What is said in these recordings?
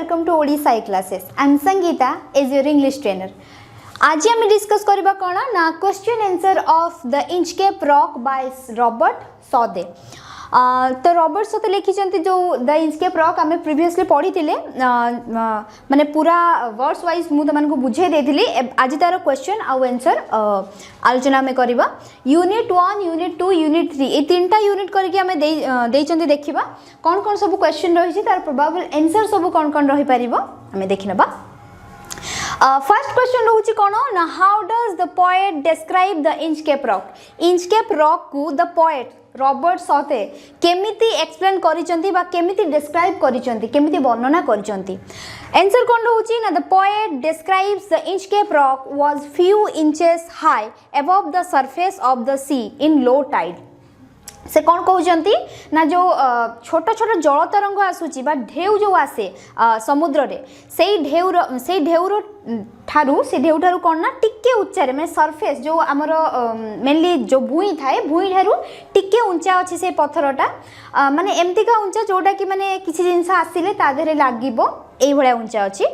welcome to Odisha classes. I am Sangeeta as your English trainer. आज हम discuss करबा कोना ना question answer of the Inchcape rock by Robert सौदे। तो रॉबर्ट सौदे लिखिचंती जो द इंचकेप रॉक हमें प्रीवियसली पढ़ी थिले माने पूरा वर्ड्स वाइज मु तमन को बुझे देथिली। आज तार क्वेश्चन आ आंसर आलोचना में करबा। यूनिट 1 यूनिट 2 यूनिट 3 ए तीनटा यूनिट करके हमें देइचंती देखिबा कोन कोन सब क्वेश्चन रही तार प्रोबेबल आंसर सब कोन कोन रही परिबो हमें देखिनबा। फर्स्ट क्वेश्चन रोची कोन ना how does the poet describe the Inchcape rock. Inchcape rock को द पोएट रॉबर्ट सौदे केमिति एक्सप्लेन करिसंती बा केमिति डिस्क्राइब करिसंती केमिति वर्णना करिसंती। आंसर कोन रोची ना the poet describes the Inchcape rock was few inches high above the surface of the sea in low tide. से कौन कहते ना जो छोट छोट जल तरंग आसूची बा ढेउ जो आसे समुद्र रे से ढेउर ठारू से ढेउ ठारू कौन ना टिके उच्चारे माने सरफेस जो आमर मेनली जो भूई थाए भूई ठारू टिके उंचा अच्छी से पत्थरटा माने एमतीका उंचा जोटा कि माने किसी जिनस आसिले ता देहरे लागिबो एई भलिया उंचा अछि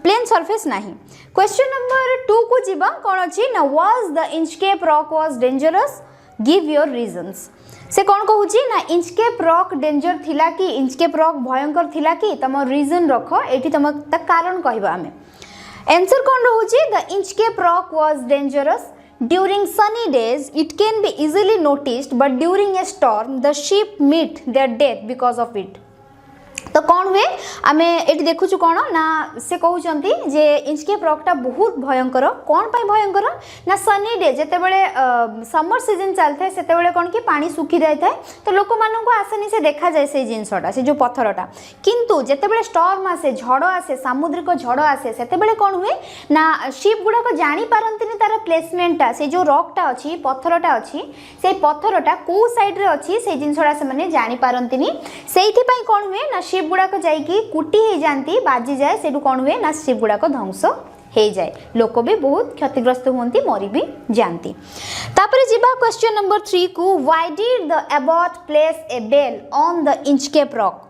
प्लेन सरफेस नाही। क्वेश्चन नंबर 2 को जीवा कोन अछि ना was the Inchcape rock was dangerous give your reasons. से कौन कहूँ ना इंचकेप रॉक डेंजर थिला कि इंचकेप रॉक भयंकर थिला कि तुम रीजन रख एठी तुम ता कारण कहबा हमें। आंसर कौन रहउची the Inchcape rock was dangerous during sunny days it can be easily noticed but during a storm the ship meet their death because of it. तो कौन हुए आम ये देखु कौन ना से कहते जे इंचकेप रॉकटा बहुत भयंकर कौन पाई भयंकर ना सनी डे जिते बड़े समर सीजन चलता है से कौन कि पानी सुखी जाए तो लोक मानक आसानी से देखा जाए से जिनसटा से जो पत्थरटा किंतु जिते बड़े स्टॉर्म आसे झड़ आसे सामुद्रिक झड़ आसे से कौन हुए ना शिप गुड़ाक जानी पारंतिनी तार प्लेसमेंटा से जो रॉकटा अच्छी पत्थरटा अच्छी से पत्थरटा कौ साइड रे अच्छी से जिनसटा से माने जानी पारंतिनी सेइथि पई कौन हुए ना शिप गुड़ाक जाइकी कुटी हो जाती बाजी जाए से कौन हुए ना शिप गुड़ाक ध्वंस हो जाए लोक भी बहुत क्षतिग्रस्त होती मरी भी जाती। तापर जीवा क्वेश्चन नंबर 3 को why did the abbot place a bell on the Inchcape rock.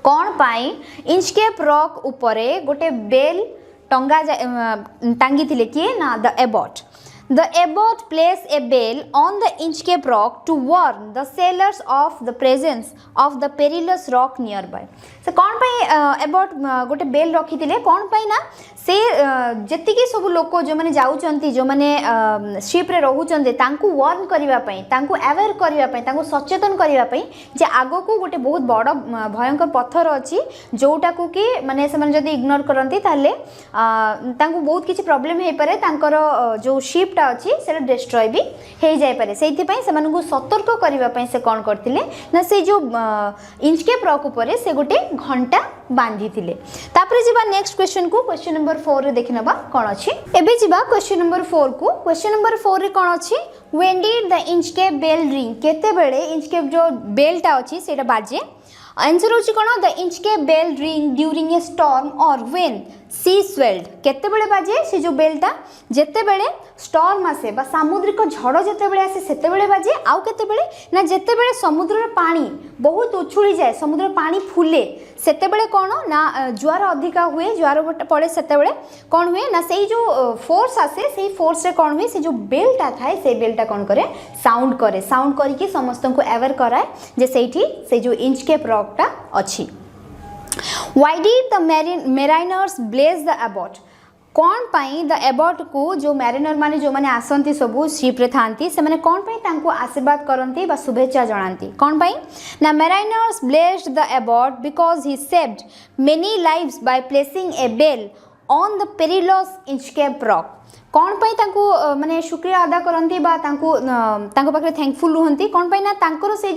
कौन पाई इंचकेप रॉक उपरे गोटे बेल टंगा टांगी थिले किए ना the Abbott. The abbot placed a bell on the Inchcape rock to warn the sailors of the presence of the perilous rock nearby. से कौन पाई एबॉट गोटे बेल रखी थिले कौन पाई ना से जेतिकी सब लोक जो माने जाउचंती जो माने शिप रे रहउचंती तांकू वार्न करिवा पई तांकू अवेयर करिवा पई तांकू सचेतन करिवा पई जे आगो को गोटे बहुत बड़ भयंकर पत्थर अछि जोटा को कि माने से माने जदी इग्नोर करंती ताले तांकू बहुत किछि प्रॉब्लम हे पारे तांकर जो शिप टा अछि से डिस्ट्रॉय भी हे जाय पारे सेति पई से मानकू सतर्क करिवा पई से कोन करथिले ना से जो इंचकेप रॉक ऊपर से गोटे घंटा बांधी थिले। तापर जीवा नेक्स्ट क्वेश्चन को क्वेश्चन नंबर 4 रे देखिनबा कोन अछि एबे जीवा क्वेश्चन नंबर 4 को क्वेश्चन नंबर 4 रे कोन अछि when did the Inchcape bell ring केते बेले इंचकेप जो बेलटा अछि सेटा बाजे। आंसर होछि कोन the Inchcape bell ring during a storm और व्हेन सी स्वेल्ड केते बेले बाजे से जो बेलटा जेते बेले स्टॉर्म आसे बा सामुद्रिक झड़ जेते बेले आसे सेते बेले बाजे आउ केते बेले ना जेते बेले समुद्र पानी बहुत उछुली जाए समुद्र पानी फुले सेते बेले कोन ना ज्वार अधिका हुए ज्वार पड़े सेते बेले कोन हुए ना सेई जो फोर्स आसे सेई फोर्स रे कोन हुए से जो बेलटा थाए से बेलटा कोन करे साउंड करके समस्त को अवेयर कराए जे सेठी से जो इंचकेप रॉकटा अछि। Why did the mariners blaze the abbot? कौन पाई द एबॉट को जो मैरिनर माने जो माने आसंती सबु शिप रे थांती से माने कौन पाई तांको आशीर्वाद करंती बा शुभेच्छा जणांती कौन पाई ना mariners blessed the abbot because he saved many lives by placing a bell on the perilous Inchcape rock। कौन पाई तांको माने शुक्रिया अदा करंती बा तांको पाखरे थैंकफुल रहंती कौन पाई ना तांकर से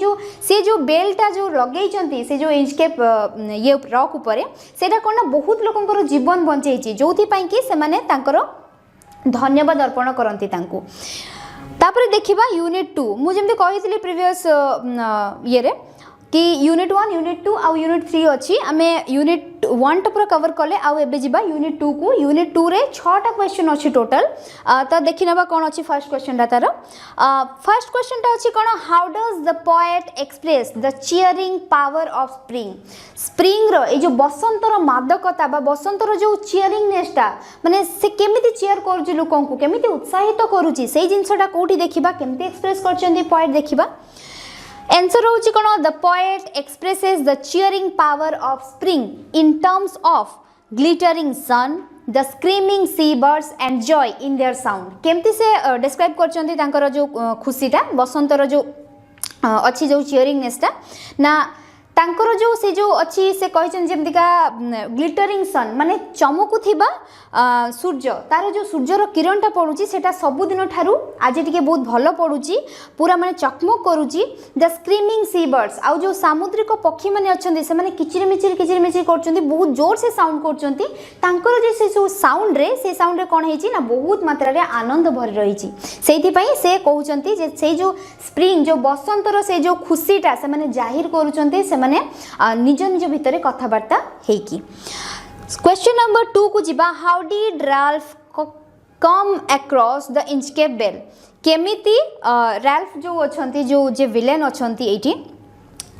जो बेलटा जो लगेई चंती से जो इंचकेप ये रॉक ऊपर सेटा कोन ना बहुत लोकंकर जीवन बंचेची जोथि पाई कि से माने तांकर धन्यवाद अर्पण करंती तांको। तापर देखिबा यूनिट 2 मु जेमते कहितली प्रीवियस ये रे कि यूनिट 1 यूनिट 2 आउ यूनिट 3 अच्छी आमे यूनिट 1 टा पूरा कवर कले आउ एबे जिबा यूनिट 2 को यूनिट 2 रे 6 टा क्वेश्चन अच्छी टोटल तो देखि नबा कोन अच्छी फर्स्ट क्वेश्चन टा तार फर्स्ट क्वेश्चन टा अच्छी कोन how does the poet express the cheering power of spring रो ए जो बसंत रो मादकता बा बसंत रो जो चियरिंगनेस टा माने से केमिति चियर करूची लोकन को केमिति उत्साहित करूची सेही जिंसटा कोठी देखिबा केमिति एक्सप्रेस करचंदी पोएट देखिबा आंसर होची कोन the poet expresses the cheering power of spring in terms of glittering sun the screaming sea birds and joy in their sound केमती से डिस्क्राइब करचंती तांकर जो खुशीटा बसंतर जो अच्छी जो चियरिंगनेसटा ना तांकर जो से जो अच्छी से कहचन जेमतिका ग्लिटरिंग सन माने चमकुथिबा सूर्य तार जो सूर्यर किरणटा पड़ुची सेटा सब दिन ठारू आज टिके बहुत भलो पड़ुची पूरा माने चकमक करूची द स्क्रीमिंग सी बर्ड्स आ जो सामुद्रिक पक्षी माने अछंती से माने किचिर मिचिर करचंती बहुत जोर से साउंड करचंती तांकर जे से जो साउंड रे कोन हेची ना बहुत मात्रा रे आनंद भरी रहिची सेहि पई से कहउचंती जे से जो स्प्रिंग जो बसंतर से जो खुशीटा से माने जाहिर करूचंती से माने निज निज भितरे कथाबार्ता हेकी क्वेश्चन नंबर 2 को जिबा how did Ralph come across the Inchcape bell केमिति राल्फ जो अछंती जो जे विलेन अछंती एठी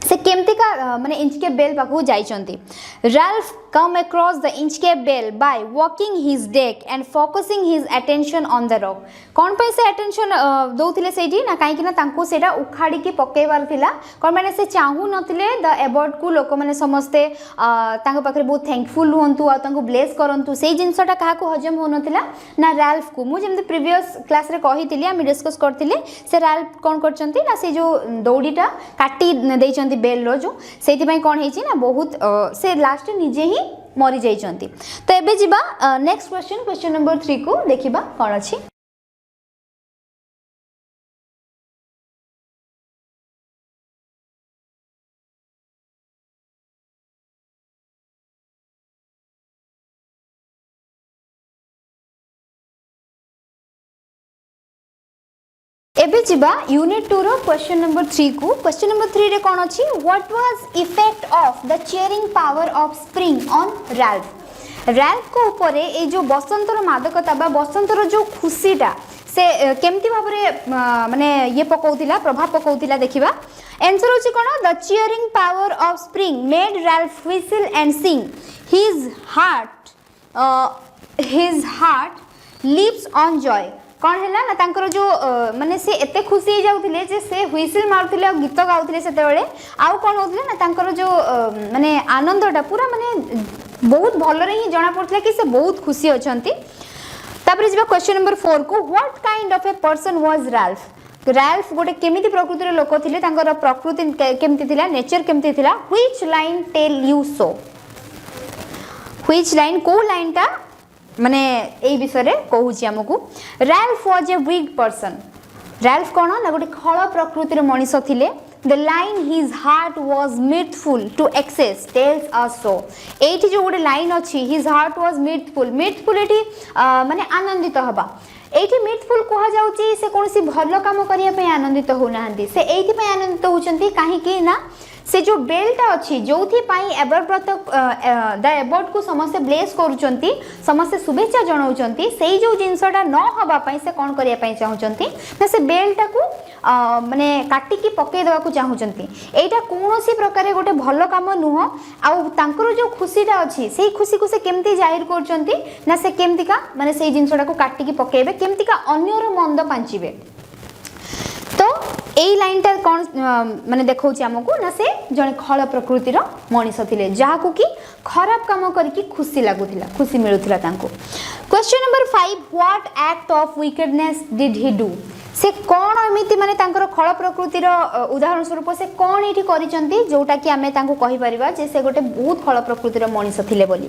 से केमती का माने इंचकेप बेल पाखु जाइचंती Ralph come across the Inchcape bell by walking his deck and focusing his attention on the rock कोन पे से अटेंशन दउथिले सेठी ना काहे कि ना तांको सेटा उखाड़ी के पकेबार थिला कोन माने से चाहू नथिले द अवार्ड को लोक माने समस्ते तांको पाखरे बहुत थैंकफुल होंतु आ तांको ब्लेस करंतु सेही जिंसटा काहा को हजम हो नथिला ना राल्फ को मु जेमते प्रीवियस क्लास रे कहितिली हम डिस्कस करथिले से राल्फ कोन करचंती ना से जो दौड़ीटा काटी देइचंती बेल रो जो सेति पई कोन हेची ना बहुत से लास्ट निजे ही मरी जाइचंती तो एबे जिबा नेक्स्ट क्वेश्चन नंबर 3 को देखिबा कोन अछि एबे जिबा यूनिट 2 रो क्वेश्चन नंबर 3 को क्वेश्चन नंबर 3 रे कोन अछि what was effect of the cheering power of spring on Ralph को ऊपर ए जो बसंतर मादकता बा बसंतर जो खुशीटा से केमती भाबरे माने ये पकोउतिला प्रभाव पकोउतिला देखिबा आंसर होछि कोन the cheering power of spring made Ralph whistle and sing his heart lives on joy कौन है ना तांकर जो माने से एते खुशी जाउथिले जे से व्हिसल मारुथिले गीत गाउथिले सेते बेले आउ कोन होथिले ना तांकर जो माने आनंदटा पूरा माने बहुत भलो रे ही जणा पड़थिले कि से बहुत खुशी अछंती तापर जिबा क्वेश्चन नंबर 4 को what kind of a person was Ralph गोटे केमिति प्रकृति रे लोक थिले तांकर प्रकृति केमिति थिला नेचर केमिति थिला which line tell you so which line को लाइनटा माने ए विषय रे कहूची हमकु Ralph was a weak person Ralph कोन ना गोटे खळ प्रकृति रे मनीष थिले the line his heart was mirthful to excess tells us so एठी जो गोटे लाइन अछि हिज हार्ट वाज मिर्थफुल एठी माने आनंदित हबा एठी मिर्थफुल कहा जाउची से कोनसी भलो काम करिया पे आनंदित हो नाहंती से एठी पे आनंदित होचंती काहे कि ना से जो बेलटा अच्छी जो एबरब्रत द एबर्ड को समस्त ब्लेस करुचंती समस्त शुभेच्छा जनाउचंती सेही जो जिंसटा न हबा पई से कोन करिया पई चाहुचंती ना से बेलटा को माने काटी की पके देवा को चाहुचंती एटा कोनोसी प्रकार गोटे भलो काम नुह आ तांकर जो खुशीटा अच्छी सेही खुशी को से केमती जाहिर करचंती ना से केमती का माने सेही जिंसटा को काटी की पकेबे केमती का अन्यर मंद पांचिबे तो एई लाइनटा कोन माने देखौछि हमकु ना से जने खळ प्रकृतिर मनीष थिले जहा को कि खराब काम करके खुशी लागुथिला खुशी मिलुथिला तांको question number 5 what act of wickedness did he do से कोन एमिति माने तांकर खळ प्रकृतिर उदाहरण स्वरूप से कोन एठी करिसंती जोटा कि हमें तांको कहि परिबा जे से गोटे बहुत खळ प्रकृतिर मनीष थिले बोली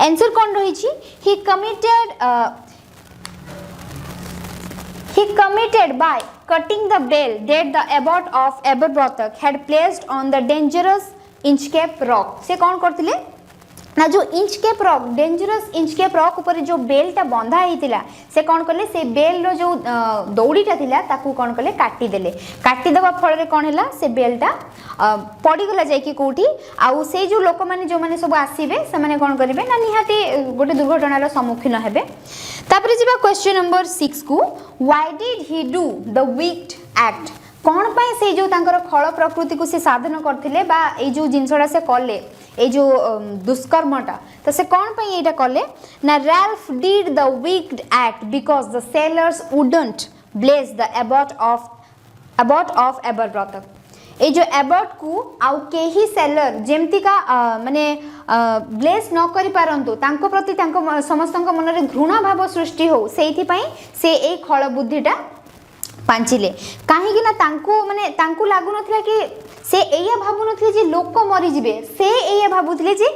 आंसर कोन रहिछि ही committed by cutting the bell that the abbot of Aberbrothock had placed on the dangerous Inchcape rock से कौन करथिले ना जो Inchcape rock dangerous Inchcape rock ऊपर जो बेलटा बंधा होता से कौन कले से बेल जो दौड़ीटा थिला ताकू कौन कले काटिदेले काटिदेवा फल कौन है से बेलटा पड़गला जाकि कौटी आउ से जो लोक मैंने जो मैंने सब आसवे से कौन करेंगे ना निहाती गोटे दुर्घटनार सम्मुखीन हेबे। तापर जी क्वेश्चन नंबर 6 को why did he do the wicked act कौन पाई से जो तांकर खल प्रकृति को से साधन करथिले बा ए जो जिनसडा से कले ए जो दुष्कर्मटा तो से कौन पाई एटा कले ना Ralph did the wicked act because the sailors wouldn't bless the abbot of Aberbrothok ए जो एबॉट को आउ केही सेलर जेमती का माने ब्लेस न करि पारंतु तांको प्रति तांको समस्तଙ୍କ मनरे घृणा भाव सृष्टि हो सेइथि पई से ए खळ बुद्धिटा पांचिले कहीं ना तांको माने तांको लागु नथिला कि से एया भाबु नथिले जे लोक मरि जिवे से एया भाबुथिले जे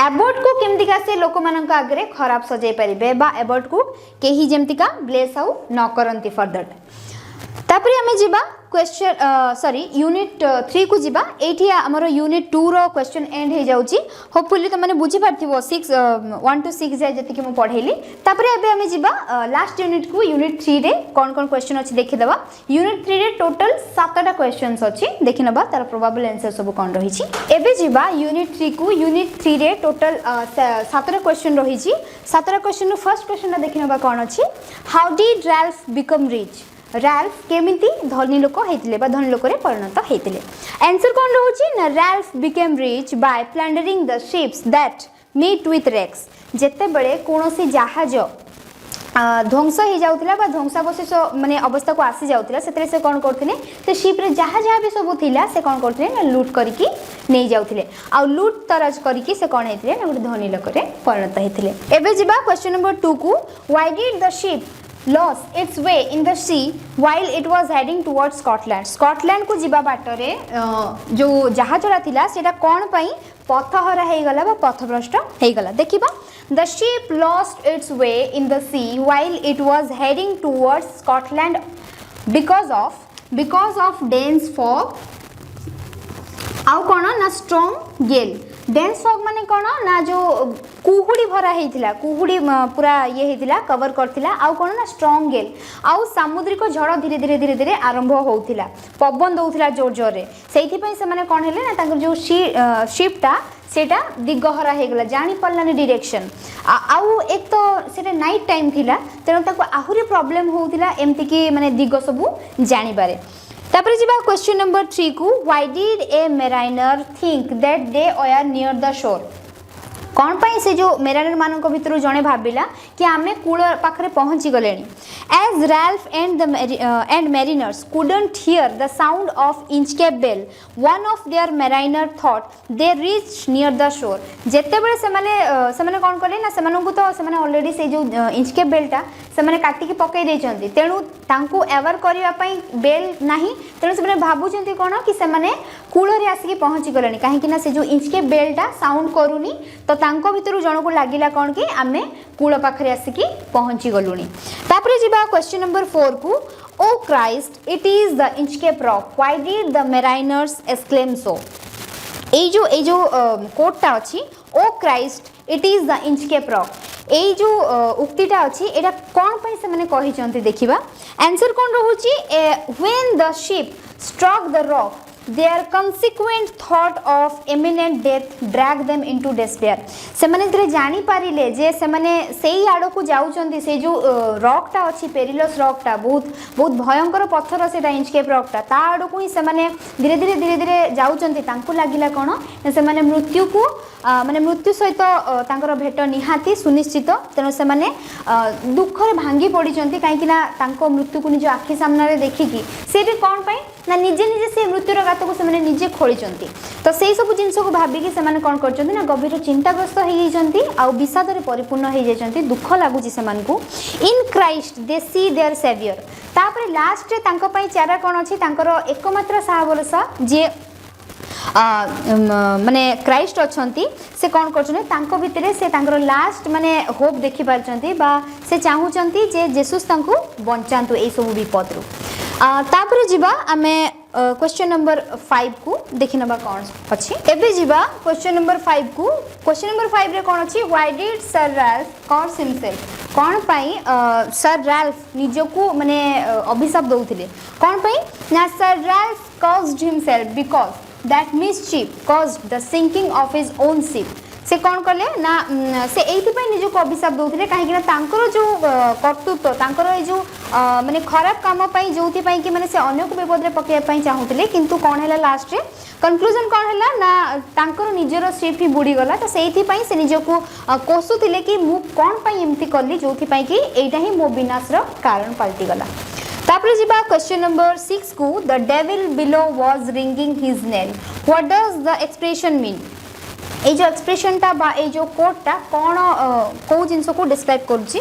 एबॉट को केमतिका से लोक मानक आगरे खराब सजाई परिबे बा एबॉट को केही जेमतिका ब्लेस आउ न करंती फॉर दैट। तापरे हमें जिबा क्वेश्चन सॉरी यूनिट 3 को जिबा एठी हमर यूनिट 2 रो क्वेश्चन एंड हे जाउची होपफुली तो माने बुझी पारथिबो 6 1 to 6 जाय जति कि म पढेली। तापरे एबे हमें जिबा लास्ट यूनिट को यूनिट 3 रे कोन कोन क्वेश्चन अछि देखि देबा। यूनिट 3 रे टोटल 7टा क्वेश्चंस अछि देखि नबा तार प्रोबेबल आंसर सब कोन रही छी। एबे जिबा यूनिट 3 को यूनिट 3 रे टोटल 7टा क्वेश्चन रही छी। 7टा क्वेश्चन रो फर्स्ट क्वेश्चन देखि नबा कोन अछि how did Ralph become rich Ralph केमिति धनी लोक हेतिले बा धनी लोक रे परिणत हेतिले। आंसर कोन रहउची ना Ralph became rich by plundering the ships that meet with wrecks जेते बेले कोनोसी जहाज ध्वंस हो जाउतिला बा ध्वंसावशेष माने अवस्था को आसी जाउतिला सेतरे से कोन करथिले से शिप रे जहाज भी सब थिला से कोन करथिले ना लूट करके नै जाउतिले आ लूट तराज करके से कोन हेतिले ना गोटे धनी लोक रे परिणत हेतिले। एबे जिबा क्वेश्चन नंबर 2 को why did the ship lost its way in the sea while it was heading towards Scotland Scotland को जिबा बाटरे जो जहाजरा थिला सेटा कोन पई पथहरा हे गला बा पथभ्रष्ट हे गला। देखिबा the ship lost its way in the sea while it was heading towards Scotland because of dense fog आउ कोन ना स्ट्रांग गेल डेंस फॉग माने कोन ना जो कुहुडी भरा हेतिला कुहुडी पूरा ये हेतिला कवर करथिला आउ कोन ना स्ट्रांग गेल आउ सामुद्रिक झड़ धीरे धीरे धीरे धीरे आरंभ होउथिला पवन दउथिला जोर जोर रे सेइथि पई से माने कोन हेले ना तांकर जो शिपटा सेटा दिगहरा हे गला जानि पल्लानी डायरेक्शन आउ एक तो सेटा नाइट टाइम थिला तेनो ताको आहुरी प्रॉब्लम होउथिला एमति कि माने दिग सबु जानि बारे। तापर जिबा क्वेश्चन नंबर 3 को why did a mariner think that they were near the shore कौन पाई से जो मेराइनर मानक भितर जणे भाबिला कि आमे कूल पाखरे पहुंची गलेनी as Ralph and mariners couldn't hear the sound of Inchcape bell one of their mariner thought they reach near the shore जेते बेले से माने कोन करले ना से मानकु तो से माने ऑलरेडी से जो इंचकेप बेलटा से माने काटी के पकई देचंती तेनु तांकु एवर करिया पई बेल नाही तेनु से माने भाबुचंती कोन कि से माने कूल रे आसी के पहुंची गलेनी काहे कि ना से जो इंचकेप बेलटा साउंड करूनी तो तांको भितरु जणको लागिला कोन कि आमे कूल पाखरे आसी के पहुंची गलुनी। तापरे जिबा क्वेश्चन नंबर 4 को oh Christ it is the Inchcape rock why did the mariners exclaim so ए जो कोटटा अछि oh Christ it is the Inchcape rock ए जो उक्तिटा अछि एटा कोन पई से माने कहि चंती देखिबा। आंसर कोन रहउची when the ship struck the rock their consequent thought of imminent death drag them into despair से माने तरे जानी पारिले जे से माने सेही आडो को जाउचंती से जो रॉक टा अछि पेरिलस रॉक टा बहुत भयंकर पत्थर सेटा इंचकेप रॉक टा ता आडो को ही से माने धीरे धीरे जाउचंती तांको लागिला कोन से माने मृत्यु को माने मृत्यु सहित तांकर भेट निहाती सुनिश्चित तेनो से माने दुख रे भांगी पडिचंती काहे कि ना तांको मृत्यु को निज आखि सामने रे देखिकी सेठी कोन पई ना निजे निजे से मृत्युर गात को से निजे खोलीचंती तो सेही सब जिंस को भाबिकी से माने कोन करचंती ना गभीर चिंताग्रस्त हो जाइचंती आ विषाद रे परिपूर्ण हो जाइचंती दुख लागुची से मानकू in Christ they see their saviour तापर लास्ट रे तांको पई चारा कोन अछि तांकर एकमात्र साहा भरोसा जे माने क्राइस्ट अछंती से कोन करछने तांको भितरे से तांकर लास्ट माने होप देखि पारचंती बा से चाहूचंती जे जेसुस तांको बंचांतु ए सब विपद रु तापर जिबा आमे क्वेश्चन नंबर 5 को देखि नबा कोन अछि एबे जिबा क्वेश्चन नंबर 5 को क्वेश्चन नंबर 5 रे कोन अछि why did sir Ralph cause himself कोन पई सर रैल्फ निजो को माने अभिशाप दउथिले कोन पई ना sir Ralph caused himself because that mischief caused the sinking of his own ship से कौन कले ना से एइथिपाई निजो को अभिशाप दउथिले काहे कि ना तांकर जो कर्तृत्व तांकर ए जो माने खराब काम पई जोथि पई कि माने से अन्य को विपद रे पके पई चाहुथिले किंतु कोन हैला लास्ट रे कंक्लूजन कोन हैला ना तांकर निजरो शिप ही बुडी गला तो सेइथिपाई से निजो को कोसुथिले कि मु कोन पई एम्ति करली जोथि पई कि एइटा ही मो विनाश रो कारण पलटि गला तापरे जिबा क्वेश्चन नंबर 6 को the devil below was ringing his knell what does the expression mean ए जो एक्सप्रेशन टा बा ए जो कोड टा कोन को जिंस को डिस्क्राइब करूची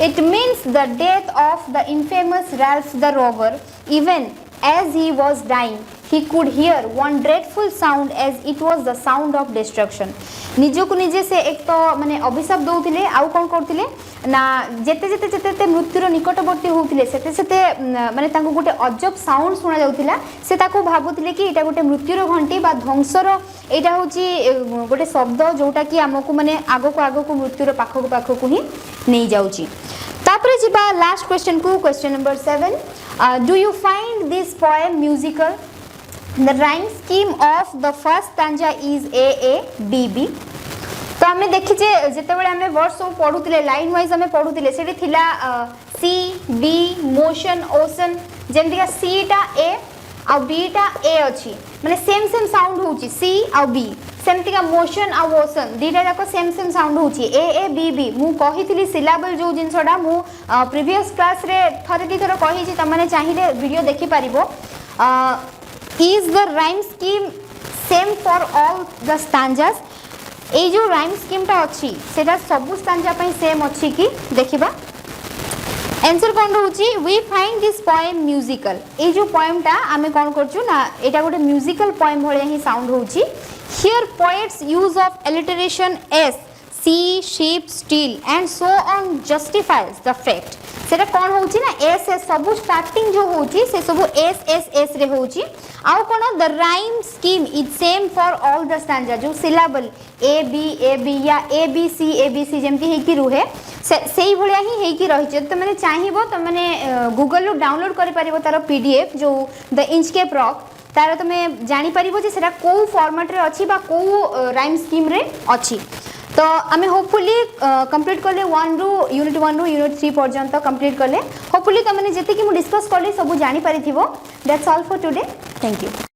it means the death of the infamous Ralph the robber even as he was dying he could hear one dreadful sound as it was the sound of destruction निजो को निजे से एक तो माने अभिशाप दउथिले आउ कोन करथिले ना जेते जेते जेते मृत्युर निकटवर्ती होउथिले सेते सेते माने तांको गोटे अजब साउंड सुना जाउथिला से ताको भाबुथिले कि एटा गोटे मृत्युर घंटी बा ध्वंसर एटा होची गोटे शब्द जोटा कि हमकु माने आगो को मृत्युर पाखो को ही नै जाउची तापरे जिबा लास्ट क्वेश्चन को question number 7 do you find this poem musical the rhyme scheme of the first stanza is a b b तो हमें देखि जे जते बेले हमें वर्ड सब पढुतिले लाइन वाइज हमें पढुतिले सेठी थिला सी बी मोशन ओशन जेंतिका सी टा ए आ बी टा ए अछि माने सेम साउंड होउची सी आ बी सेमतिका मोशन आ ओशन दीटा जाको सेम साउंड होउची ए बी बी मु कहितली सिलेबल जो जिंसडा मु प्रीवियस क्लास रे थरे दी थरो कहि छी तमने चाहिले वीडियो देखि परिबो is the rhyme scheme same for all the stanzas ए जो राइम स्कीम टा अछि सेटा सब स्टैंजा पई सेम अछि कि देखिबा आंसर कोन रहउची we find this poem musical ए जो पोएम टा आमे कोन करछु ना एटा गोटे म्यूजिकल पोएम भले ही साउंड होउची here poets use of alliteration s sea sheep steel and so on justifies the fact सेटा कोन होउची ना एस एस सब स्टार्टिंग जो होउची से सब एस एस एस रे होउची आउ कोन the rhyme scheme is same for all the stanza जो सिलेबल ए बी या ए बी सी जेमती हे कि रुहे सेही भलिया ही हे कि रहि छ त माने चाहिबो त माने गूगल लो डाउनलोड करि परिबो तार पीडीएफ जो द इंचकेप रॉक तार तुम जानी परिबो जे सेटा को फॉर्मेट रे अछि बा को राइम स्कीम रे अछि तो आमे होपफुली कंप्लीट करले यूनिट 1 रु यूनिट 3 पर्यंत कंप्लीट करले होपफुली तमने जेते कि मु डिस्कस करले सब जानी परिथिबो that's all for today thank you.